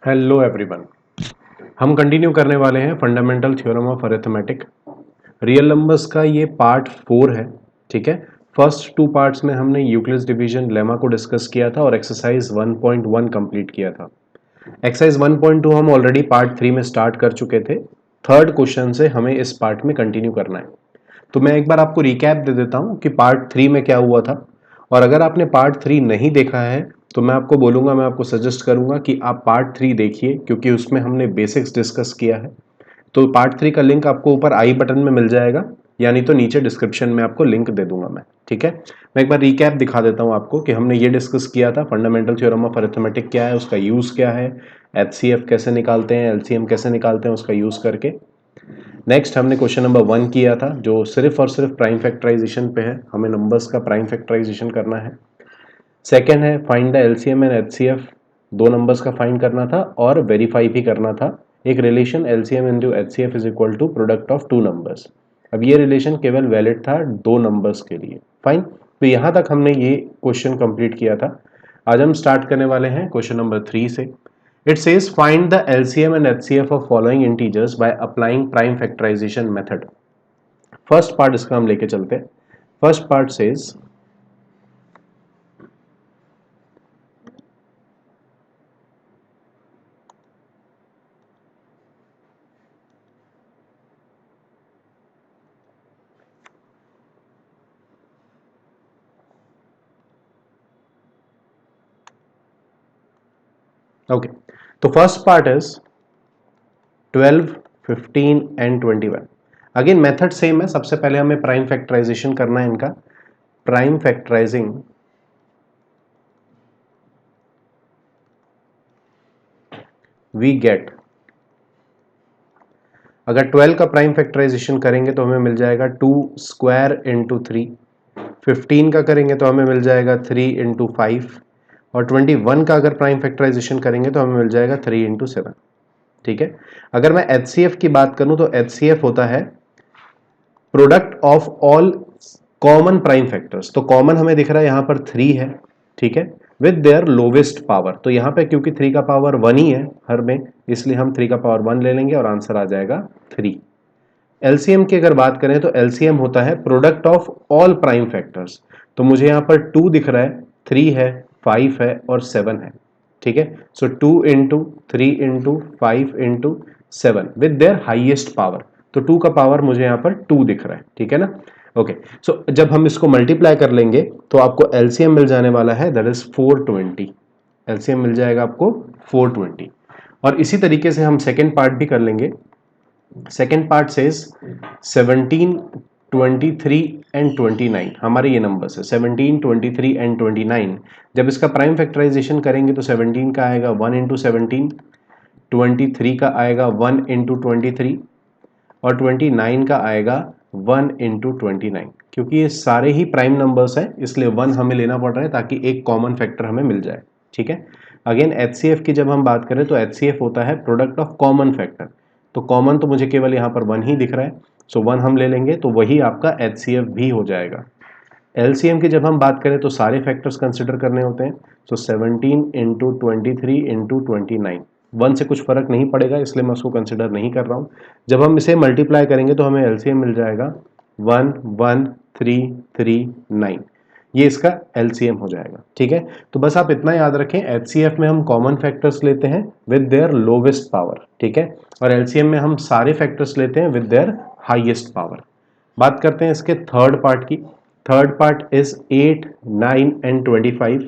Hello everyone. हम continue करने वाले हैं fundamental theorem of arithmetic. Real numbers का ये पार्ट 4 है। ठीक है, फर्स्ट टू पार्ट्स में हमने यूक्लिड्स डिवीजन लेमा को डिस्कस किया था और एक्सरसाइज 1.1 कंप्लीट किया था। एक्सरसाइज 1.2 हम ऑलरेडी पार्ट 3 में स्टार्ट कर चुके थे। थर्ड क्वेश्चन से हमें इस पार्ट में कंटिन्यू करना है। तो मैं एक बार आपको रिकैप दे देता हूं कि पार्ट 3 में क्या हुआ था। और अगर आपने पार्ट 3 नहीं देखा है तो मैं आपको बोलूंगा, मैं आपको सजेस्ट करूंगा कि आप पार्ट 3 देखिए, क्योंकि उसमें हमने बेसिक्स डिस्कस किया है। तो पार्ट 3 का लिंक आपको ऊपर आई बटन में मिल जाएगा, यानी तो नीचे डिस्क्रिप्शन में आपको लिंक दे दूंगा मैं। ठीक है, मैं एक बार रिकैप दिखा देता हूं आपको कि हमने ये डिस्कस किया था फंडामेंटल थ्योरम ऑफ अरिथमेटिक क्या है, उसका यूज क्या है, एचसीएफ कैसे निकालते हैं, एलसीएम कैसे निकालते हैं उसका यूज करके। नेक्स्ट हमने क्वेश्चन नंबर 1 किया था जो सिर्फ और सिर्फ प्राइम फैक्टराइजेशन पे है, हमें नंबर्स का प्राइम फैक्टराइजेशन करना है। सेकेंड है find the LCM and HCF, दो नंबर्स का फाइंड करना था और वेरीफाई भी करना था एक relation LCM into HCF is equal to product of two numbers. अब ये रिलेशन केवल वैलिड था दो नंबर्स के लिए। फाइन, तो यहां तक हमने ये क्वेश्चन कंप्लीट किया था। आज हम स्टार्ट करने वाले हैं क्वेश्चन नंबर 3 से। It says find the LCM and HCF of following integers by applying prime factorization method. First part इसका हम लेके चलते हैं। फर्स्ट पार्ट सेज ओके, तो first part is 12, 15 and 21। Again method same है, सबसे पहले हमें प्राइम फैक्टराइजेशन करना है इनका। प्राइम फैक्टराइजिंग वी गेट, अगर 12 का प्राइम फैक्टराइजेशन करेंगे तो हमें मिल जाएगा 2 स्क्वायर इंटू 3। 15 का करेंगे तो हमें मिल जाएगा 3 इंटू 5। और 21 का अगर प्राइम फैक्टराइजेशन करेंगे तो हमें मिल जाएगा 3 इंटू 7। ठीक है, अगर मैं HCF की बात करूं तो HCF होता है product of all common prime factors. तो कॉमन हमें दिख रहा है यहां पर 3 है। ठीक है, विद देयर लोवेस्ट पावर। तो यहां पे क्योंकि 3 का पावर 1 ही है हर में, इसलिए हम 3 का पावर 1 ले लेंगे और आंसर आ जाएगा 3। एलसीएम की अगर बात करें तो एलसीएम होता है product of all prime factors. तो मुझे यहां पर 2 दिख रहा है, 3 है, 5 है और 7 है। ठीक है, सो 2 into 3 into 5 into 7 with their highest power. तो 2 का पावर मुझे यहां पर 2 दिख रहा है। ठीक है ना। ओके, सो जब हम इसको मल्टीप्लाई कर लेंगे तो आपको एलसीएम मिल जाने वाला है, दैट इज 420। एलसीएम मिल जाएगा आपको 420। और इसी तरीके से हम सेकेंड पार्ट भी कर लेंगे। सेकेंड पार्ट सेज 17, 23 एंड 29 हमारे ये नंबर्स है। 17, 23 एंड 29 जब इसका प्राइम फैक्टराइजेशन करेंगे तो 17 का आएगा 1 इंटू 17, 23 का आएगा 1 इंटू 23 और 29 का आएगा 1 इंटू 29। क्योंकि ये सारे ही प्राइम नंबर्स हैं इसलिए 1 हमें लेना पड़ रहा है ताकि एक कॉमन फैक्टर हमें मिल जाए। ठीक है, अगेन HCF की जब हम बात करें तो HCF होता है प्रोडक्ट ऑफ कॉमन फैक्टर। तो कॉमन तो मुझे केवल यहाँ पर 1 ही दिख रहा है, सो 1 हम ले लेंगे तो वही आपका HCF भी हो जाएगा। LCM की जब हम बात करें तो सारे फैक्टर्स कंसिडर करने होते हैं। सो 17 इंटू 23 इंटू 29, 1 से कुछ फर्क नहीं पड़ेगा इसलिए मैं उसको कंसिडर नहीं कर रहा हूँ। जब हम इसे मल्टीप्लाई करेंगे तो हमें LCM मिल जाएगा 1 1 3 3 9। ये इसका LCM हो जाएगा। ठीक है, तो बस आप इतना याद रखें, HCF में हम कॉमन फैक्टर्स लेते हैं विद देयर लोवेस्ट पावर। ठीक है, और LCM में हम सारे फैक्टर्स लेते हैं विद देयर हाईएस्ट पावर। बात करते हैं इसके थर्ड पार्ट की। Third part is 8, 9 and 25।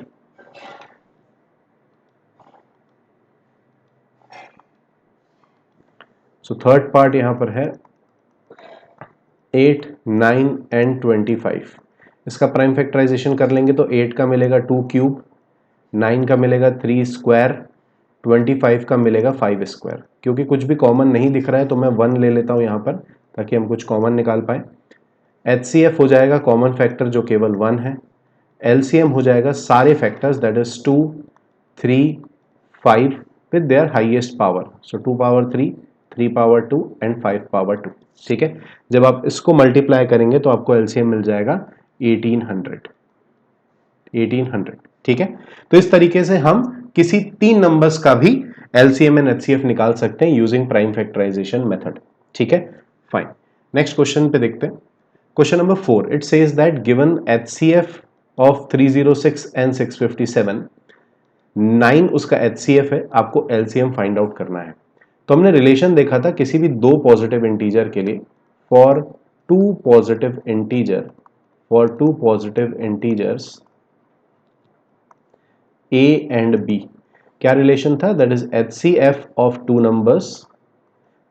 So third part यहां पर है 8, 9 एंड 25। इसका प्राइम फैक्टराइजेशन कर लेंगे तो 8 का मिलेगा 2 क्यूब, 9 का मिलेगा 3 स्क्वायर, 25 का मिलेगा 5 स्क्वायर। क्योंकि कुछ भी कॉमन नहीं दिख रहा है तो मैं 1 ले लेता हूं यहां पर ताकि हम कुछ कॉमन निकाल पाए। HCF हो जाएगा कॉमन फैक्टर जो केवल 1 है। LCM हो जाएगा सारे factors that is 2, 3, 5 with their highest power. So 2 power 3, 3 power 2 and 5 power 2। ठीक है, जब आप इसको मल्टीप्लाई करेंगे तो आपको LCM मिल जाएगा 1800। 1800। ठीक है, तो इस तरीके से हम किसी तीन नंबर्स का भी LCM एंड HCF निकाल सकते हैं यूजिंग प्राइम फैक्टराइजेशन मेथड। ठीक है, फाइन। नेक्स्ट क्वेश्चन पे देखते हैं। Question number 4, it says that given HCF of 306 and 657, 9 उसका HCF है, आपको LCM फाइंड आउट करना है। तो हमने रिलेशन देखा था किसी भी दो पॉजिटिव इंटीजर के लिए, for two positive integers A and B, क्या रिलेशन था? That is HCF of two numbers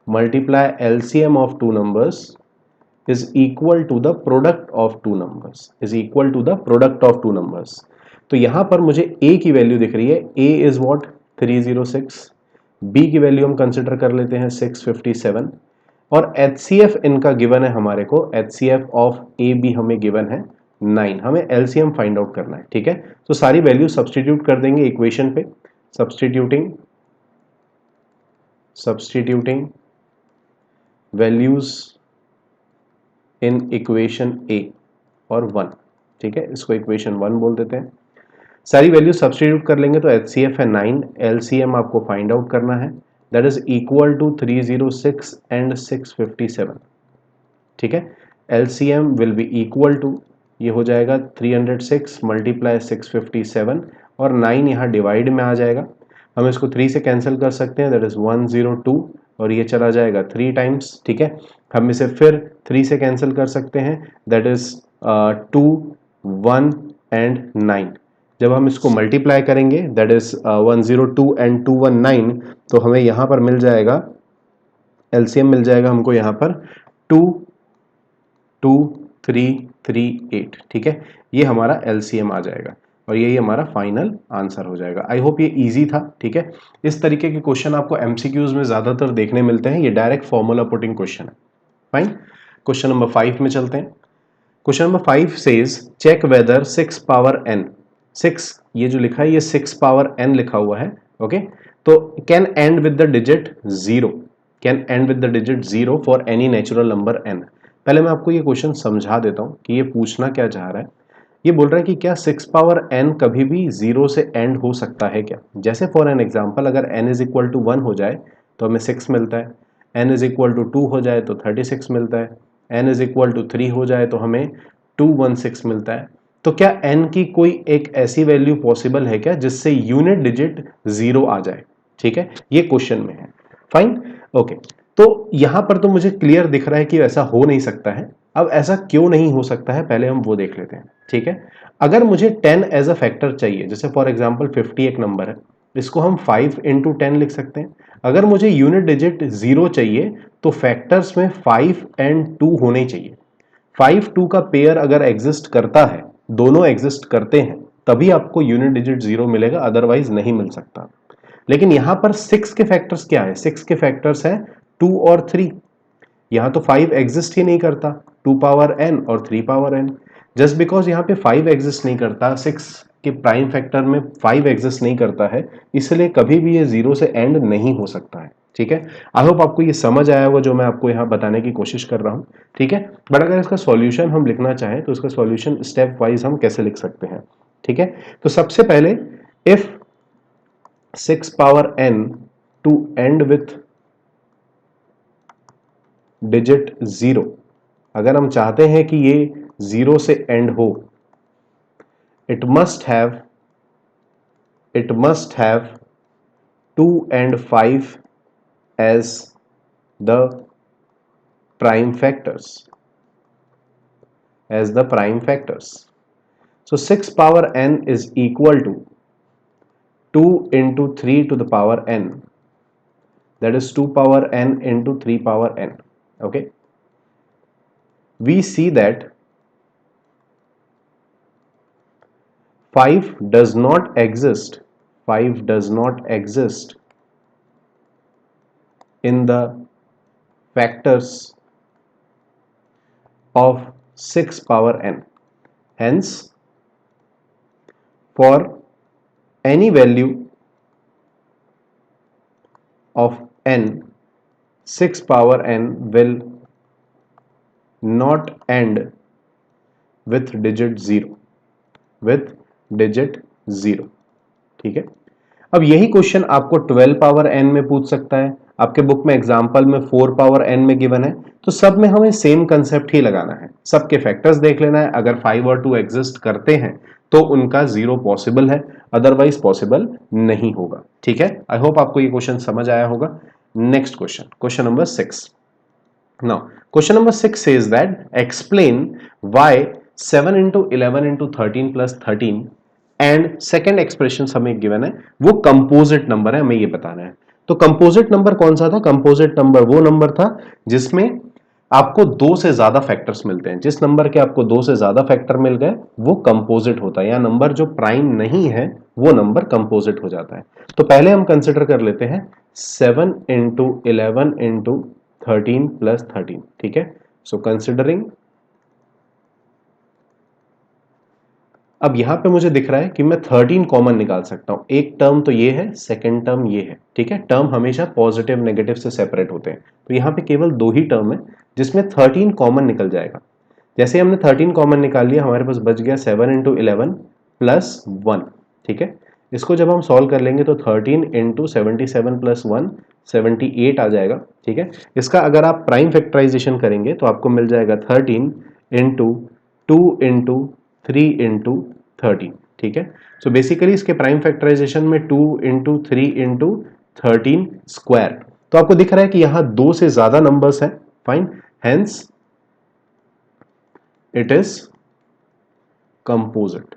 multiply LCM of two numbers is equal to the product of two numbers. तो यहां पर मुझे A की वैल्यू दिख रही है, A इज व्हाट? 306, B की वैल्यू हम कंसिडर कर लेते हैं 657, और HCF इनका गिवन है हमारे को, HCF ऑफ AB हमें गिवन है 9। हमें LCM फाइंड आउट करना है। ठीक है, तो सारी वैल्यू सब्सटीट्यूट कर देंगे इक्वेशन पे। Substituting values in equation A और 1। ठीक है, इसको इक्वेशन 1 बोल देते हैं। सारी वैल्यू सब्सटीट्यूट कर लेंगे तो HCF है 9, LCM आपको फाइंड आउट करना है, that is equal to 306 and 657। ठीक है, LCM will be equal to, ये हो जाएगा 306 मल्टीप्लाई 657 और 9 यहाँ डिवाइड में आ जाएगा। हम इसको 3 से कैंसिल कर सकते हैं, दैट इज 102, और ये चला जाएगा 3 टाइम्स। ठीक है, हम इसे फिर 3 से कैंसिल कर सकते हैं, दैट इज 2, 1 एंड 9। जब हम इसको मल्टीप्लाई करेंगे, दैट इज 102 एंड 219, तो हमें यहाँ पर मिल जाएगा, LCM मिल जाएगा हमको यहाँ पर 22338। ठीक है, ये हमारा LCM आ जाएगा और यही हमारा फाइनल आंसर हो जाएगा। आई होप ये इजी था। ठीक है, इस तरीके के क्वेश्चन आपको MCQs में ज्यादातर देखने मिलते हैं, ये डायरेक्ट फॉर्मूला पुटिंग क्वेश्चन है। फाइन, क्वेश्चन नंबर 5 में चलते हैं। Question number 5 says check whether 6 power n, 6 ये जो लिखा है ये 6 पावर n लिखा हुआ है। ओके, तो can and with the digit 0, can and with the digit 0 for any natural number n। पहले मैं आपको ये क्वेश्चन समझा देता हूं कि ये पूछना क्या चाह रहा है। ये बोल रहा है कि क्या 6 पावर n कभी भी 0 से एंड हो सकता है क्या? जैसे फॉर एन एग्जांपल, अगर n इज इक्वल टू 1 हो जाए तो हमें 6 मिलता है, n इज इक्वल टू 2 हो जाए तो 36 मिलता है, n इज इक्वल टू 3 हो जाए तो हमें 216 मिलता है। तो क्या n की कोई एक ऐसी वैल्यू पॉसिबल है क्या जिससे यूनिट डिजिट 0 आ जाए? ठीक है, ये क्वेश्चन में है। फाइन, ओके, तो यहां पर तो मुझे क्लियर दिख रहा है कि ऐसा हो नहीं सकता है। अब ऐसा क्यों नहीं हो सकता है, पहले हम वो देख लेते हैं। ठीक है, अगर मुझे 10 एज अ फैक्टर चाहिए, जैसे फॉर एग्जांपल 50 एक नंबर है, इसको हम 5 इंटू 10 लिख सकते हैं। अगर मुझे यूनिट डिजिट 0 चाहिए तो फैक्टर्स में 5 एंड 2 होने चाहिए। 5 2 का पेयर अगर एग्जिस्ट करता है, दोनों एग्जिस्ट करते हैं, तभी आपको यूनिट डिजिट 0 मिलेगा, अदरवाइज नहीं मिल सकता। लेकिन यहां पर 6 के फैक्टर्स क्या है? 6 के फैक्टर्स है 2 और 3। यहां तो 5 एग्जिस्ट ही नहीं करता, 2 पावर n और 3 पावर n। जस्ट बिकॉज यहां पे 5 एग्जिस्ट नहीं करता, 6 के प्राइम फैक्टर में 5 एग्जिस्ट नहीं करता है, इसलिए कभी भी ये 0 से एंड नहीं हो सकता है। ठीक है, आई होप आपको ये समझ आया होगा जो मैं आपको यहां बताने की कोशिश कर रहा हूं। ठीक है, बट अगर इसका सॉल्यूशन हम लिखना चाहें तो इसका सॉल्यूशन स्टेप वाइज हम कैसे लिख सकते हैं? ठीक है, तो सबसे पहले if 6 power n to end with digit 0, अगर हम चाहते हैं कि ये 0 से एंड हो, it must have 2 and 5 as the prime factors. So 6 power n is equal to 2 into 3 to the power n, that is 2 power n into 3 power n. Okay, we see that 5 does not exist in the factors of 6 power n. Hence, for any value of n, 6 power n will not end with digit 0, ठीक है, अब यही question आपको 12 power n में पूछ सकता है, आपके बुक में एग्जाम्पल में 4 पावर n में गिवन है, तो सब में हमें सेम कंसेप्ट ही लगाना है, सबके फैक्टर्स देख लेना है, अगर 5 और 2 एग्जिस्ट करते हैं तो उनका 0 पॉसिबल है, अदरवाइज पॉसिबल नहीं होगा। ठीक है, आई होप आपको ये क्वेश्चन समझ आया होगा। Next question, question number 6। Now, question number 6 says that explain why 7 into 11 into 13 plus 13 and second expression हमें गिवन है वो कंपोजिट नंबर है, हमें ये बताना है। तो कंपोजिट नंबर कौन सा था? कंपोजिट नंबर वो नंबर था जिसमें आपको दो से ज्यादा फैक्टर्स मिलते हैं। जिस नंबर के आपको दो से ज्यादा फैक्टर मिल गए वो कंपोजिट होता है, या नंबर जो प्राइम नहीं है वो नंबर कंपोजिट हो जाता है। तो पहले हम कंसिडर कर लेते हैं 7 इंटू 11 इंटू 13 प्लस 13। ठीक है, सो कंसिडरिंग, अब यहां पे मुझे दिख रहा है कि मैं 13 कॉमन निकाल सकता हूं। एक टर्म तो ये है, सेकेंड टर्म ये है। ठीक है, टर्म हमेशा पॉजिटिव नेगेटिव से सेपरेट होते हैं, तो यहां पे केवल दो ही टर्म है जिसमें 13 कॉमन निकल जाएगा। जैसे हमने 13 कॉमन निकाल लिया, हमारे पास बच गया 7 इंटू 11 प्लस 1। ठीक है, इसको जब हम सॉल्व कर लेंगे तो 13 इंटू 77 प्लस 1 78 आ जाएगा। ठीक है, इसका अगर आप प्राइम फैक्टराइजेशन करेंगे तो आपको मिल जाएगा 13 इंटू 2 इंटू 3 इंटू 13। ठीक है, सो बेसिकली इसके प्राइम फैक्टराइजेशन में 2 इंटू 3 इंटू 13 स्क्वायर। तो आपको दिख रहा है कि यहां दो से ज्यादा नंबर्स हैं, fine, hence it is composite.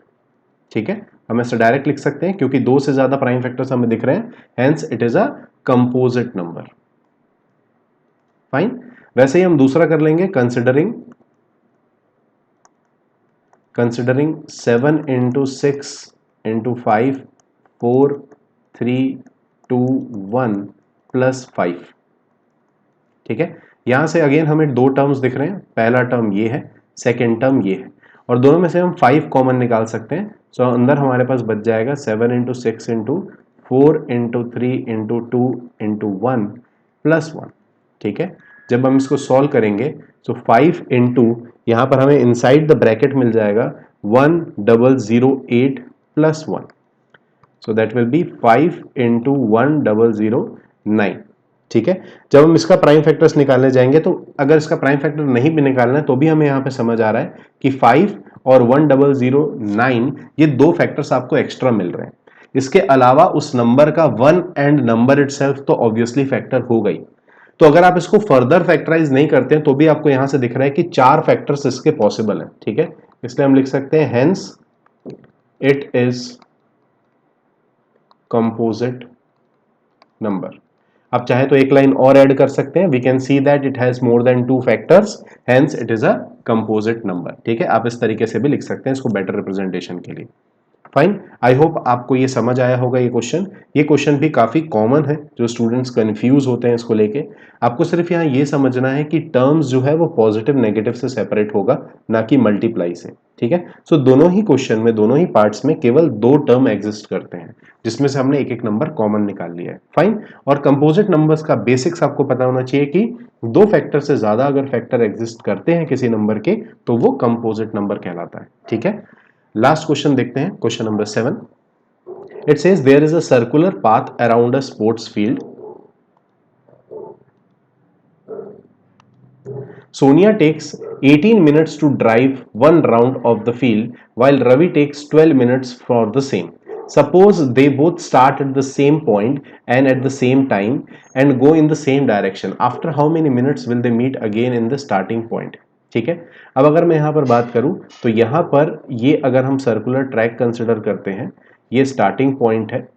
ठीक है, हम इसे डायरेक्ट लिख सकते हैं क्योंकि दो से ज्यादा प्राइम फैक्टर्स हमें दिख रहे हैं, hence it is a composite number. Fine, वैसे ही हम दूसरा कर लेंगे, कंसिडरिंग 7 इंटू 6 इंटू 5 4 3 2 1 प्लस 5। ठीक है, यहां से अगेन हमें दो टर्म्स दिख रहे हैं, पहला टर्म ये है, सेकेंड टर्म ये है, और दोनों में से हम 5 कॉमन निकाल सकते हैं। सो अंदर हमारे पास बच जाएगा 7 into 6 into 4 into 3 into 2 into 1 plus 1। ठीक है, जब हम इसको सॉल्व करेंगे तो 5 इंटू यहां पर हमें इनसाइड द ब्रैकेट मिल जाएगा 1008 plus 1, so that will be 5 into 1009। ठीक है, जब हम इसका प्राइम फैक्टर्स निकालने जाएंगे तो अगर इसका प्राइम फैक्टर नहीं भी निकालना है तो भी हमें यहां पे समझ आ रहा है कि 5 और 1009 ये दो फैक्टर्स आपको एक्स्ट्रा मिल रहे हैं। इसके अलावा उस नंबर का वन एंड नंबर इटसेल्फ तो ऑब्वियसली फैक्टर हो गई। तो अगर आप इसको फर्दर फैक्टराइज नहीं करते हैं तो भी आपको यहां से दिख रहा है कि चार फैक्टर्स इसके पॉसिबल है। ठीक है, इसलिए हम लिख सकते हैं hence it is composite number. आप चाहे तो एक लाइन और ऐड कर सकते हैं, we can see that it has more than two factors, hence it is a composite number. ठीक है, आप इस तरीके से भी लिख सकते हैं इसको बेटर रिप्रेजेंटेशन के लिए। फाइन, आई होप आपको ये समझ आया होगा। ये क्वेश्चन भी काफी कॉमन है, जो स्टूडेंट्स कंफ्यूज होते हैं इसको लेके। आपको सिर्फ यहाँ ये समझना है कि टर्म्स जो है वो पॉजिटिव नेगेटिव से सेपरेट होगा, ना कि मल्टीप्लाई से। ठीक है, सो दोनों ही क्वेश्चन में, दोनों ही पार्ट्स में केवल दो टर्म एग्जिस्ट करते हैं, जिसमें से हमने एक एक नंबर कॉमन निकाल लिया है। फाइन, और कंपोजिट नंबर्स का बेसिक्स आपको पता होना चाहिए कि दो फैक्टर से ज्यादा अगर फैक्टर एग्जिस्ट करते हैं किसी नंबर के तो वो कंपोजिट नंबर कहलाता है। ठीक है, लास्ट क्वेश्चन देखते हैं, question number 7। It says there is a circular path around a sports field. Sonia takes 18 minutes to drive one round of the field while Ravi takes 12 minutes for the same. Suppose they both start at the same point and at the same time and go in the same direction. After how many minutes will they meet again in the starting point? ठीक है, अब अगर मैं यहां पर बात करूं तो यहां पर ये अगर हम सर्कुलर ट्रैक कंसिडर करते हैं, ये स्टार्टिंग पॉइंट है,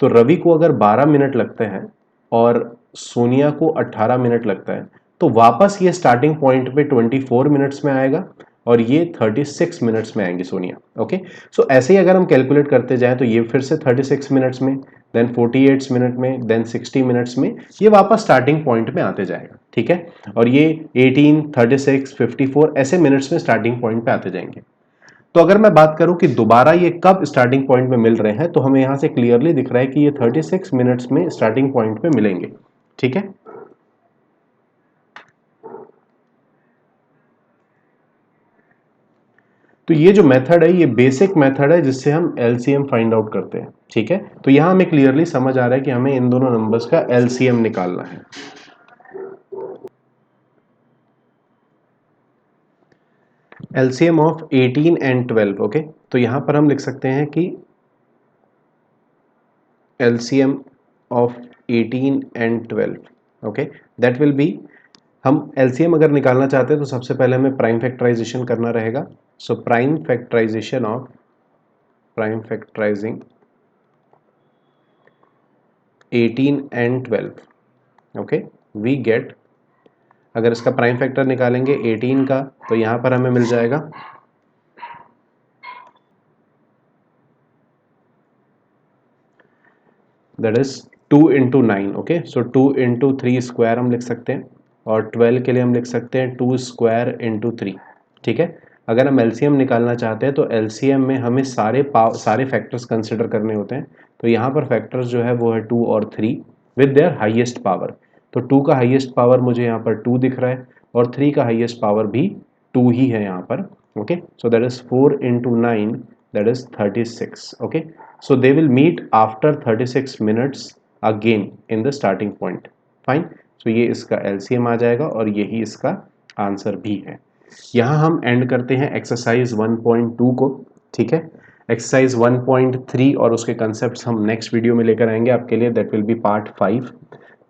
तो रवि को अगर 12 मिनट लगते हैं और सोनिया को 18 मिनट लगता है, तो वापस ये स्टार्टिंग पॉइंट पे 24 मिनट्स में आएगा और ये 36 मिनट्स में आएंगी सोनिया। ओके, सो ऐसे ही अगर हम कैलकुलेट करते जाएं तो ये फिर से 36 मिनट्स में, देन 48 मिनट में, देन 60 मिनट्स में ये वापस स्टार्टिंग पॉइंट में आते जाएगा। ठीक है, और ये 18, 36, 54 ऐसे मिनट्स में स्टार्टिंग पॉइंट पे आते जाएंगे। तो अगर मैं बात करूं कि दोबारा ये कब स्टार्टिंग पॉइंट में मिल रहे हैं, तो हमें यहां से क्लियरली दिख रहा है कि ये 36 मिनट्स में स्टार्टिंग पॉइंट पे मिलेंगे। ठीक है, तो ये जो मेथड है ये बेसिक मेथड है जिससे हम एलसीएम फाइंड आउट करते हैं। ठीक है, तो यहां हमें क्लियरली समझ आ रहा है कि हमें इन दोनों नंबर्स का एलसीएम निकालना है। एलसीएम ऑफ 18 एंड 12, ओके, तो यहां पर हम लिख सकते हैं कि LCM of 18 and 12, okay, that will be, हम एलसीएम अगर निकालना चाहते हैं तो सबसे पहले हमें प्राइम फैक्टराइजेशन करना रहेगा। So prime factorizing 18 and 12, okay, we get, अगर इसका प्राइम फैक्टर निकालेंगे 18 का तो यहां पर हमें मिल जाएगा that is 2 into 9, okay, so 2 into 3 square हम लिख सकते हैं, और 12 के लिए हम लिख सकते हैं 2 स्क्वायर इंटू 3, ठीक है। अगर हम एलसीएम निकालना चाहते हैं तो एलसीएम में हमें सारे फैक्टर्स कंसिडर करने होते हैं। तो यहाँ पर फैक्टर्स जो है वो है 2 और 3 विद देयर हाईएस्ट पावर। तो 2 का हाईएस्ट पावर मुझे यहाँ पर 2 दिख रहा है, और 3 का हाईएस्ट पावर भी 2 ही है यहाँ पर, okay, so that is 4 into 9, that is 36, okay, so they will meet after 36 minutes again in the starting point, fine, so ये इसका LCM आ जाएगा और यही इसका आंसर भी है। यहाँ हम एंड करते हैं एक्सरसाइज 1.2 को, ठीक है। एक्सरसाइज 1.3 और उसके कंसेप्ट्स हम नेक्स्ट वीडियो में लेकर आएंगे आपके लिए, that will be part 5।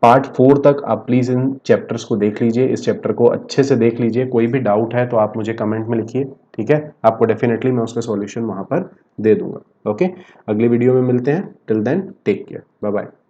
Part 4 तक आप प्लीज़ इन चैप्टर्स को देख लीजिए, इस चैप्टर को अच्छे से देख लीजिए, कोई भी डाउट है तो आप मुझे कमेंट में लिखिए, ठीक है, आपको डेफिनेटली मैं उसका सॉल्यूशन वहाँ पर दे दूंगा, ओके। अगली वीडियो में मिलते हैं, till then take care, bye bye.